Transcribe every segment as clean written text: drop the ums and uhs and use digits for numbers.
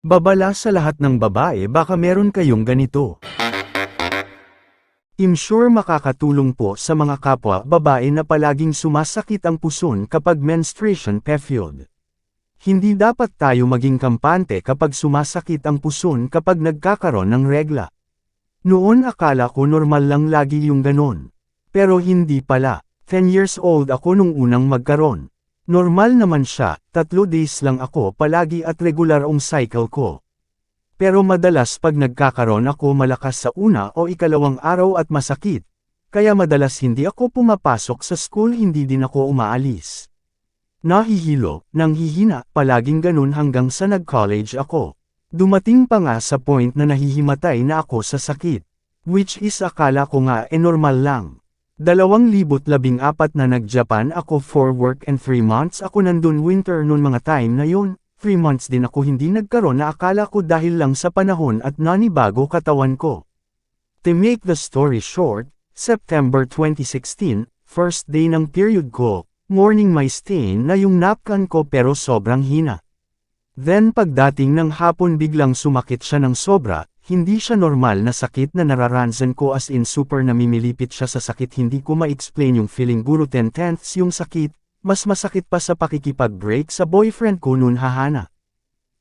Babala sa lahat ng babae, baka meron kayong ganito. I'm sure makakatulong po sa mga kapwa babae na palaging sumasakit ang puson kapag menstruation period. Hindi dapat tayo maging kampante kapag sumasakit ang puson kapag nagkakaroon ng regla. Noon akala ko normal lang lagi yung ganon. Pero hindi pala. 10 years old ako nung unang magkaroon. Normal naman siya, 3 days lang ako palagi at regular ang cycle ko. Pero madalas pag nagkakaroon ako malakas sa una o ikalawang araw at masakit. Kaya madalas hindi ako pumapasok sa school, hindi din ako umaalis. Nahihilo, nanghihina, palaging ganun hanggang sa nag-college ako. Dumating pa nga sa point na nahihimatay na ako sa sakit. Which is akala ko nga normal lang. 2014 na nag-Japan ako for work and 3 months ako nandun winter noon mga time na yun. 3 months din ako hindi nagkaroon na akala ko dahil lang sa panahon at nanibago katawan ko. To make the story short, September 2016, first day ng period ko, morning may stain na yung napkan ko pero sobrang hina. Then pagdating ng hapon biglang sumakit siya ng sobra. Hindi siya normal na sakit na nararansan ko as in super namimilipit siya sa sakit, hindi ko ma-explain yung feeling, guro 10/10 yung sakit, mas masakit pa sa pakikipag-break sa boyfriend ko noon hahana.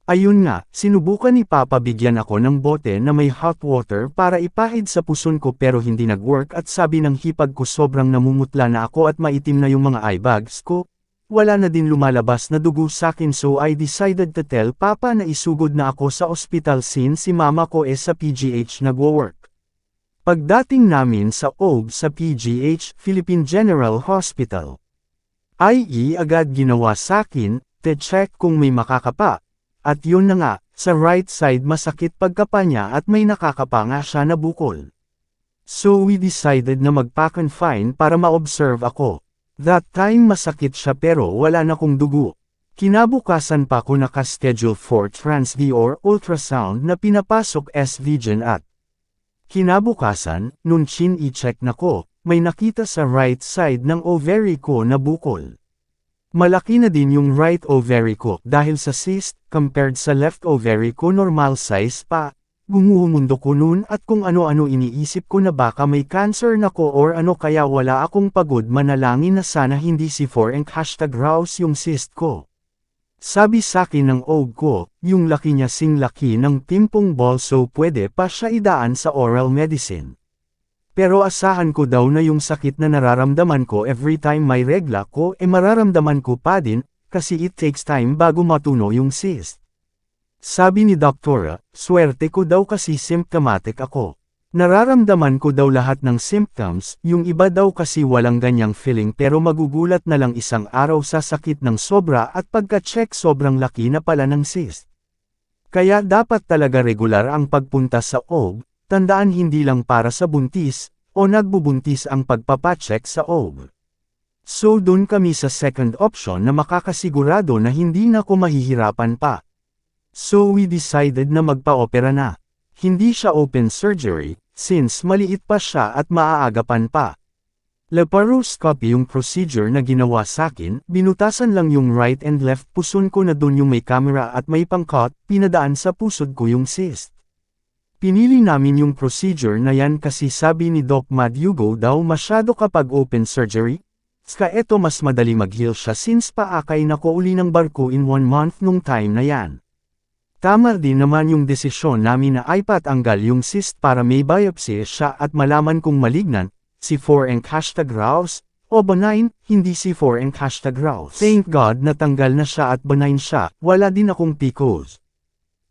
Ayun nga, sinubukan ni Papa bigyan ako ng bote na may hot water para ipahid sa puson ko pero hindi nag-work at sabi ng hipag ko sobrang namumutla na ako at maitim na yung mga eye bags ko. Wala na din lumalabas na dugo sakin, so I decided to tell Papa na isugod na ako sa ospital since si Mama ko sa PGH nagwo-work. Pagdating namin sa OB sa PGH, Philippine General Hospital. IE agad ginawa sakin, te-check kung may makakapa. At yun na nga, sa right side masakit pagkapa niya at may nakakapa nga siya na bukol. So we decided na magpa-confine para ma-observe ako. That time masakit siya pero wala na kong dugo. Kinabukasan pa ko naka-schedule for Trans-V or ultrasound na pinapasok SVGen at kinabukasan, nun chin-i-check na ko, may nakita sa right side ng ovary ko na bukol. Malaki na din yung right ovary ko dahil sa cyst, compared sa left ovary ko normal size pa. Gumuhumundo ko nun at kung ano-ano iniisip ko na baka may cancer na ko or ano, kaya wala akong pagod manalangin na sana hindi C4 and #Raus yung cyst ko. Sabi sakin ng OB ko, yung laki niya sing laki ng pimpong ball, so pwede pa siya idaan sa oral medicine. Pero asahan ko daw na yung sakit na nararamdaman ko every time may regla ko mararamdaman ko pa din, kasi it takes time bago matuno yung cyst. Sabi ni Doktora, swerte ko daw kasi symptomatic ako. Nararamdaman ko daw lahat ng symptoms, yung iba daw kasi walang ganyang feeling pero magugulat na lang isang araw sa sakit ng sobra at pagka-check sobrang laki na pala ng cyst. Kaya dapat talaga regular ang pagpunta sa OB, tandaan hindi lang para sa buntis, o nagbubuntis ang pagpapacheck sa OB. So dun kami sa second option na makakasigurado na hindi na ko mahihirapan pa. So we decided na magpa-opera na. Hindi siya open surgery, since maliit pa siya at maaagapan pa. Laparoscopy yung procedure na ginawa sakin, binutasan lang yung right and left puson ko na dun yung may camera at may pangkot, pinadaan sa pusod ko yung cyst. Pinili namin yung procedure na yan kasi sabi ni Doc Mad Hugo daw masyado kapag open surgery. Ska eto mas madali mag-heal siya since paakay na ko uli ng barko in 1 month nung time na yan. Tama din naman yung desisyon namin na ipatanggal yung cyst para may biopsy siya at malaman kung malignant, C4 and #Raus, o benign, hindi C4 and #Raus. Thank God natanggal na siya at benign siya, wala din akong PCOS.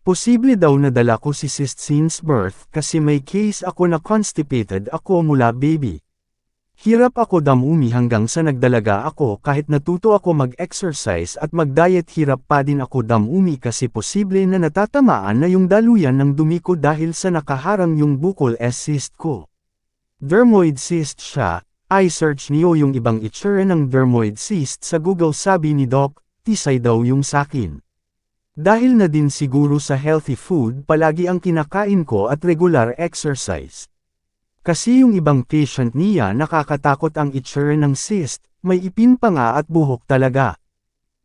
Posible daw nadala ko si cyst since birth kasi may case ako na constipated ako mula baby. Hirap ako damumi hanggang sa nagdalaga ako, kahit natuto ako mag-exercise at mag-diet hirap pa din ako damumi kasi posible na natatamaan na yung daluyan ng dumi ko dahil sa nakaharang yung bukol cyst ko. Dermoid cyst siya, I-search niyo yung ibang itsura ng dermoid cyst sa Google, sabi ni Doc, tisay daw yung sakin. Dahil na din siguro sa healthy food palagi ang kinakain ko at regular exercise. Kasi yung ibang patient niya nakakatakot ang itsura ng cyst, may ipin pa nga at buhok talaga.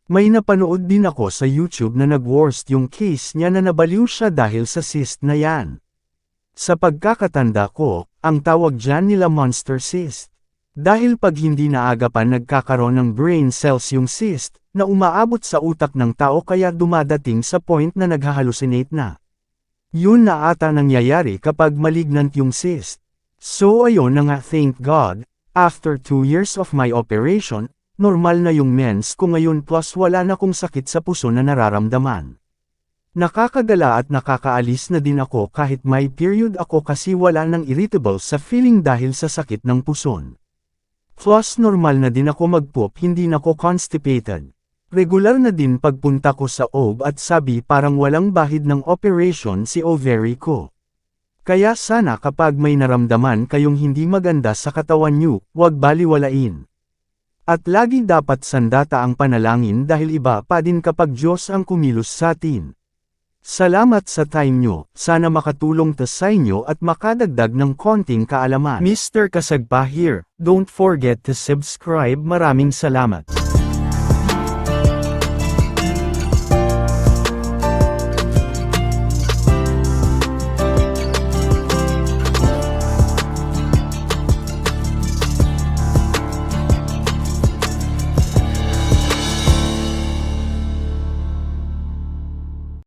May napanood din ako sa YouTube na nag-worst yung case niya na nabaliw siya dahil sa cyst na yan. Sa pagkakatanda ko, ang tawag dyan nila monster cyst. Dahil pag hindi naagapan nagkakaroon ng brain cells yung cyst, na umaabot sa utak ng tao kaya dumadating sa point na naghahalucinate na. Yun na ata nangyayari kapag malignant yung cyst. So ayun na nga, thank God, after 2 years of my operation, normal na yung mens ko ngayon plus wala na kong sakit sa puso na nararamdaman. Nakakagala at nakakaalis na din ako kahit may period ako kasi wala nang irritable sa feeling dahil sa sakit ng puson. Plus normal na din ako mag-poop, hindi na ko constipated. Regular na din pagpunta ko sa OB at sabi parang walang bahid ng operation si ovary ko. Kaya sana kapag may naramdaman kayong hindi maganda sa katawan nyo, wag baliwalain. At lagi dapat sandata ang panalangin dahil iba pa din kapag Diyos ang kumilos sa atin. Salamat sa time nyo, sana makatulong to sa inyo at makadagdag ng konting kaalaman. Mr. Kasagpa here, don't forget to subscribe, maraming salamat.